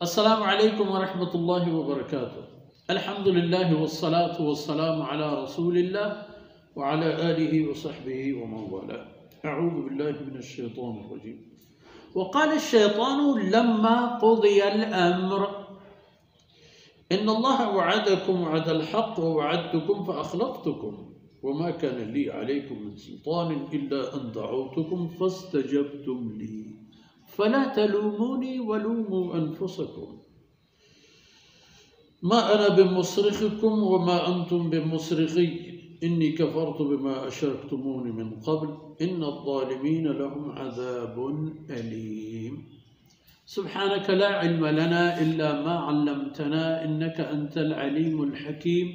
अस्सलामु अलैकुम वरहमतुल्लाहि वबरकातुहू। अल्हम्दुलिल्लाहि वस्सलातु वस्सलामु अला रसूलिल्लाह व अला आलिहि व सहबिहि व मन वालाह। अऊज़ु बिल्लाहि मिनश शैतानिर रजीम। वक़ाल अश-शैतानु लम्मा क़ुदियल अम्र इन्नल्लाह वअदकुम वअदल हक़्क़ व वअदतुकुम फ़अख़लफ़्तुकुम वमा कान ली अलैकुम मिन सुल्तानिन इल्ला अन दअउतुकुम फ़स्तजबतुम ली फला तलूमूनी वलूमू अनफुसकुम मा अना बिमुस्रिख़िकुम वमा अंतुम बिमुस्रिख़ी इन्नी कफ़रतु बिमा अशरक्तुमूनी मिन क़ब्ल इन्नज़्ज़ालिमीन लहुम अज़ाबुन अलीम। सुब्हानक ला इल्म लना इल्ला मा अल्लमतना इन्नका अंतल अलीमुल हकीम।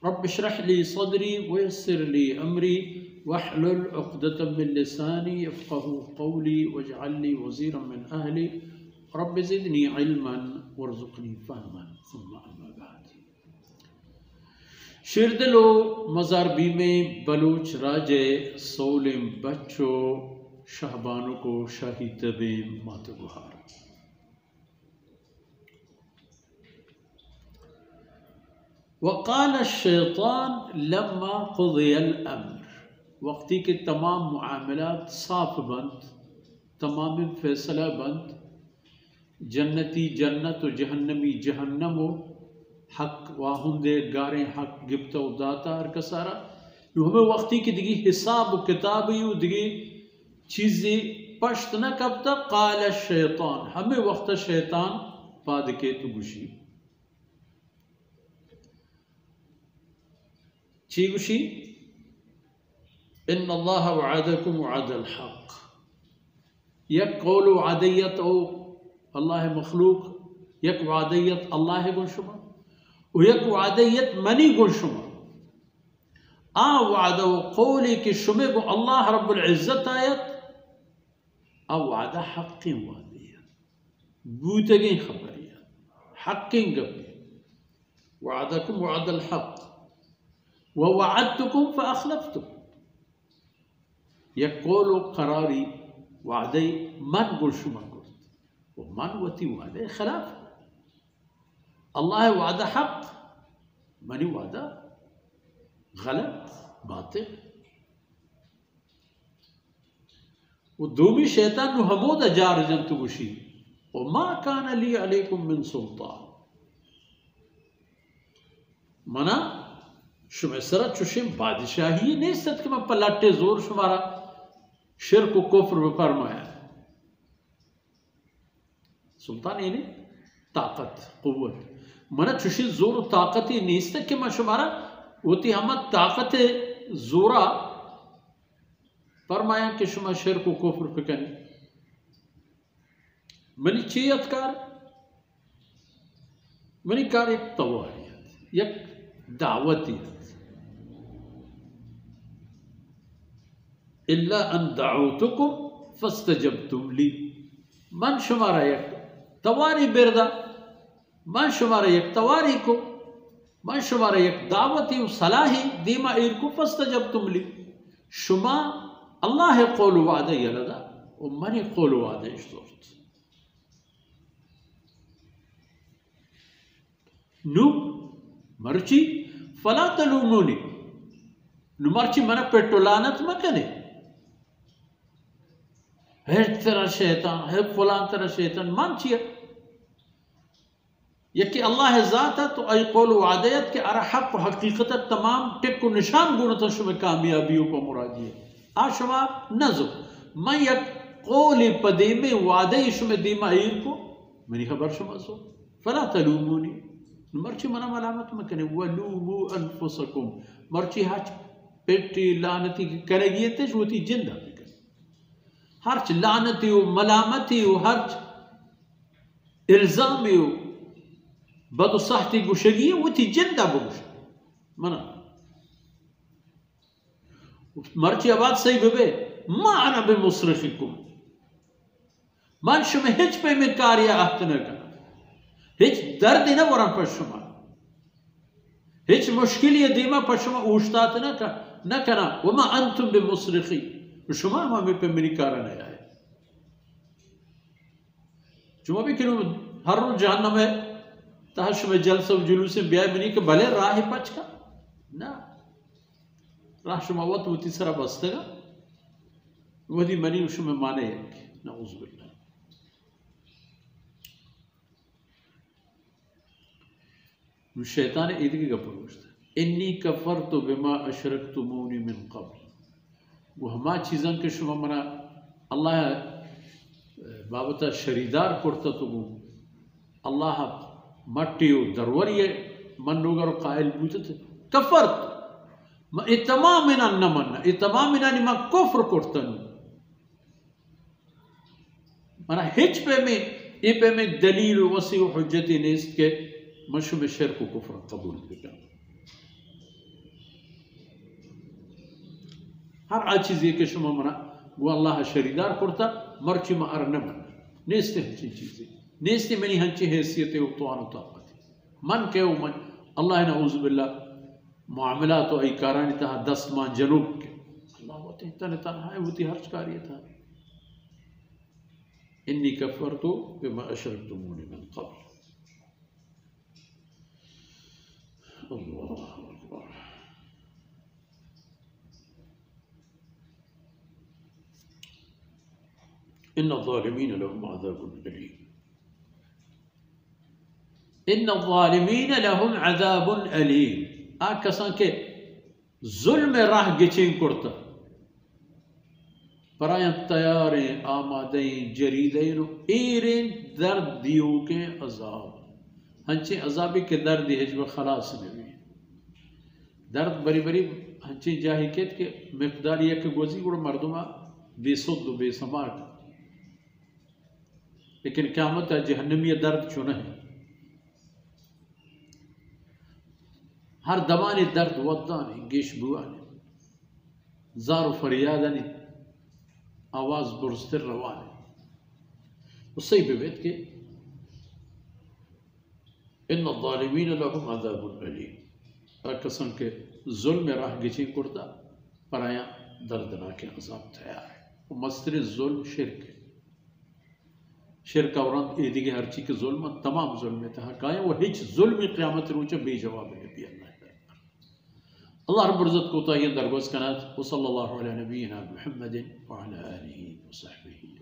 रब्बि इश्रह ली सदरी वयस्सिर ली अमरी वहलुल उक़दतम मिन लिसानी यफ़क़हू क़ौली वजअल ली वज़ीरन मिन अहली रब्बि ज़िदनी इल्मन वरज़ुक़नी फ़हमन सुम्मा अम्मा बाद। शिरदिलो मज़ार बीमे बलूच राजे सोलिम बच्चों शाहबानों को शाही तबीम मात गुहार। वक़ाल अश-शैतान लम्मा क़ुदियल अम्र, वक्ती के तमाम मुआमलात साफ बंद, तमाम फैसला बंद, जन्नती जन्नत व जहन्नमी जहन्नम व हक वाहुंदे गारे हक गिफ्त व दातार का सारा यो हमें वक्ती की दिगी हिसाब व किताब यू दिगी चीज़ें पश्त न कब तक। क़ाल अश-शैतान हमें वक्त शैतान पाद के तो गुशी ची गुशी इन्नल्लाह वअदकुम वअदल हक़ यक कौल वादियत ओ अल्लाह मखलूक यक वादियत अल्लाह गुनशुमा व यक वादियत मनी गुनशुमा आ वादा व कौली के शुमे को अल्लाह रब्बुल इज़्ज़त आयत आ वादा हक़ वादियत बूतगे खबरिया हक़ गबी वअदकुम वअदल हक़ व वअदतुकुम फ़अख़लफ़्तुकुम यक कौल करारी वादे मन गुलशुमा गुर्त वो मन वती वादे खिलाफ अल्लाह वादा हक मनी वादा गलत बातें वो दोमी शैतान नु हमोद जार जंतु गुशी और मा कान ली अलैकुम मिन सुल्तान मना शुमेसरा चुशिम बादशाही नहीं सत के मैं पलटे जोर शुमारा शिर्क कुफ्र में फरमाया सुल्तान यानी ताकत कुव्वत मना चुशी जोर ताकत ही नहीं कि मैं शुमारा होती हम ताकत जोरा फरमाया कि शुमा शिर्क कुफ्र पे कनी मनी चीयतकार मनी कार एक तवारियत एक दावतियत इल्ला अन दअउतुकुम फ़स्तजबतुम ली मन शुमारा एक तवारी बिरदा मन शुमारा एक तवारी को मन शुमारा एक दावती सलाही दीमा ईर को फ़स्तजबतुम ली शुमा अल्लाह कौल वादे यलदा और मनी कौल वादे इश्तोर्त नु मर्ची फला तलूमूनी नु मर्ची मना पेट्रोलानत मकने है तेरा शैतान है फलां तेरा शैतान मानचिए यकि अल्लाह ज़ात है तो अय कौल वादयत के अरा हक हकीकत तमाम टिक को निशान गुणत शुमे कामयाबियों को मुरादी आशमा नजो मैं यक कौल पदे में वादे शुमे दीमा ईर को मेरी खबर शुमा सो फला तलूमूनी मर्ची मना मलामत में कने वलूमू अनफुसकुम मर्ची हच पेटी लानती करेगी ते होती जिंदा हर्च लानती हो मलामती हो हर्च इल्जामी हो बदुसाहती गुशगी वो थी जिंदा बुश मना मर्ची आवाज सही बेबे मा अना बिमुस्रिख़िकुम मन शुमे हिच पे में कार्य आतने का हिच दर्द न वरम पशुमा हिच मुश्किल ये दीमा पशुमा उश्तात न कना वमा अंतुम बिमुस्रिख़ी शुमा हमें पे मेरी कारण है चुमा भी क्यों हर रोज जहन्नम है तहश में जल सब जुलूस ब्याह बनी के भले राह पच का ना राह शुमा वत वो तीसरा बस्तगा वही मनी उसमें माने नऊज़ुबिल्लाह शैतान ईदगी का परोस्त इन्नी कफरतु बिमा अशरकतुमूनी मिन क़ब्ल वो हमा चीज़ां के शुमा मना अल्लाह बाबता शरीदार करता तो अल्लाह मट्टियो दरवरिये मन लोगर कायल बूत कफरत इतमामिना नमन्ना इतमामिना निमा कुफ्र करतन मना हिच पे में ये पे में दलील वसी हुज्जती नेस्त के मशूब शिर्क को कुफ्र कबूल किया हर आ चीज़ ये के शुमा मना वो अल्लाह शरीदार करता मर्ची में अरनम नेस्ते हंची चीज़ें नेस्ते मनी हंची हैसियत उतवान ताकत मन के मन अल्लाह नऊज़ुबिल्लाह मामला तो आई कारानी था 10 माह जनूब के अल्लाह होते तने तन्हा है वो ती हर्ष कार्य था इन्नी कफरतु बिमा अशरकतुमूनी मिन क़ब्ल अल्लाह अकबर इन्ना ज़ालिमीन लहुम अज़ाबुन अलीम इन्ना ज़ालिमीन लहुम अज़ाबुन अलीम आ कसा के जुल्म राह गिचिंग करता पराया तैयारें आमादें जरीदें एरें दर्द दियो के अजाब हंचे अजाबी के दर्द हिजब खलास में भी दर्द बरी बरी हंचे जाहिकेत के मिकदार एक गोजी गुड़ मर्दुमा बेसुद बेसमाट लेकिन क़यामत है जहन्नमी दर्द चुना है हर दमाने दर्द वदाने गेश बुआने जार फरियादाने आवाज बुरस्तर रवाने उससे ही बेवेद के इन्ना ज़ालिमीन लहुम अज़ाबुन अलीम कसम के जुल्म राह गिची कुर्ता पराया दर्दनाक अज़ाब तैयार है वो मस्तर जुल्म शिरक और ईदी हर चीज के जुल्म तमाम जुल्म था काया वो हिच जुल्म क़यामत रोचे बेजवाब है भी अल्लाह रब्बुल इज़्ज़त को ताहियन दरगोज़ कनात व सल्लल्लाहु अला नबीना मुहम्मदिन व अला आलिहि व सहबिही